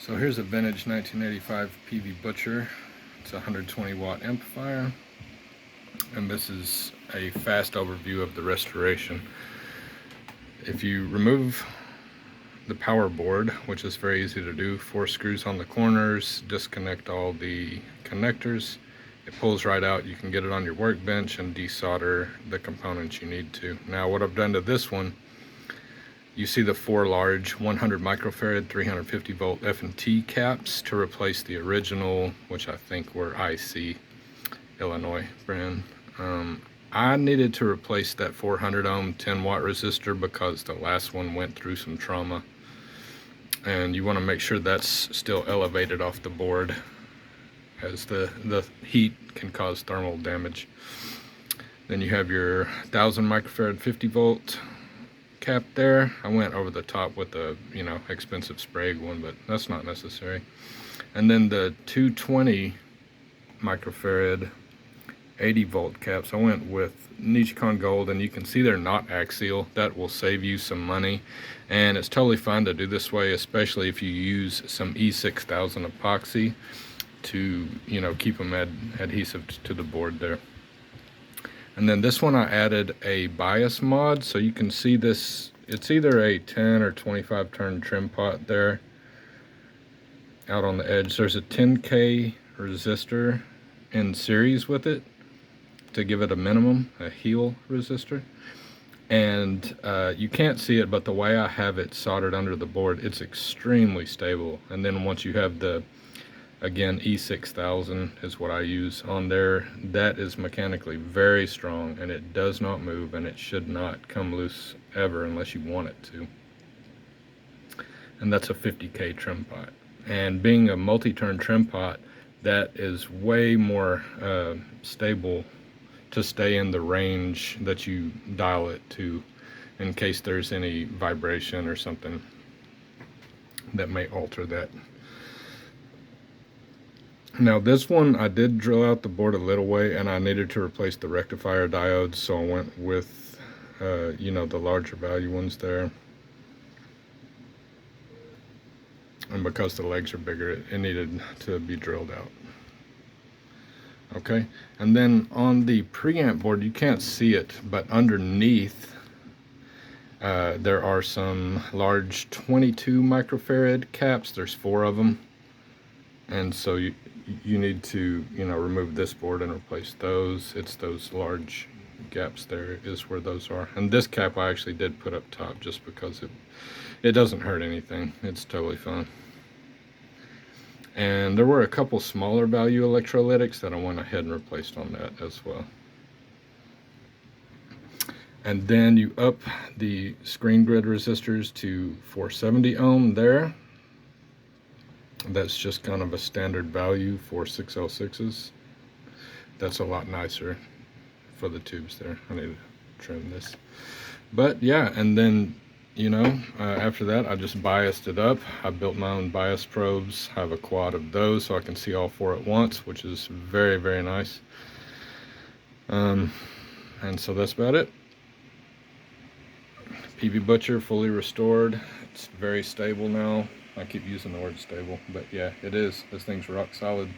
So here's a vintage 1985 PEAVEY Butcher. It's a 120 watt amplifier, and this is a fast overview of the restoration. If you remove the power board, which is very easy to do, 4 screws on the corners, disconnect all the connectors, it pulls right out. You can get it on your workbench and desolder the components you need to. Now what I've done to this one, you see the 4 large 100 microfarad 350 volt F&T caps to replace the original, which I think were IC Illinois brand. I needed to replace that 400 ohm 10 watt resistor because the last one went through some trauma, and you want to make sure that's still elevated off the board, as the heat can cause thermal damage. Then you have your 1000 microfarad 50 volt cap there. I went over the top with the expensive spray one, but that's not necessary. And then the 220 microfarad 80 volt caps, I went with Nichicon Gold, and you can see they're not axial. That will save you some money, and it's totally fine to do this way, especially if you use some E6000 epoxy to keep them adhesive to the board there. And then this one I added a bias mod, so you can see this, it's either a 10 or 25 turn trim pot there out on the edge. There's a 10K resistor in series with it to give it a minimum, a heel resistor. And you can't see it, but the way I have it soldered under the board, it's extremely stable. And then once you have the, again, E6000 is what I use on there, that is mechanically very strong, and it does not move, and it should not come loose ever unless you want it to. And that's a 50K trim pot. And being a multi-turn trim pot, that is way more stable to stay in the range that you dial it to, in case there's any vibration or something that may alter that. Now this one, I did drill out the board a little way, and I needed to replace the rectifier diodes, so I went with the larger value ones there. And because the legs are bigger, it needed to be drilled out. Okay, and then on the preamp board, you can't see it, but underneath there are some large 22 microfarad caps. There's 4 of them, and so you need to remove this board and replace those. It's those large gaps there is where those are. And this cap I actually did put up top just because it doesn't hurt anything. It's totally fine. And there were a couple smaller value electrolytics that I went ahead and replaced on that as well. And then you up the screen grid resistors to 470 ohm there. That's just kind of a standard value for 606s. That's a lot nicer for the tubes there. I need to trim this. But yeah, and then after that, I just biased it up. I built my own bias probes. I have a quad of those so I can see all 4 at once, which is very, very nice. And so that's about it. PEAVEY Butcher fully restored. It's very stable now. I keep using the word stable, but yeah, it is. This thing's rock solid.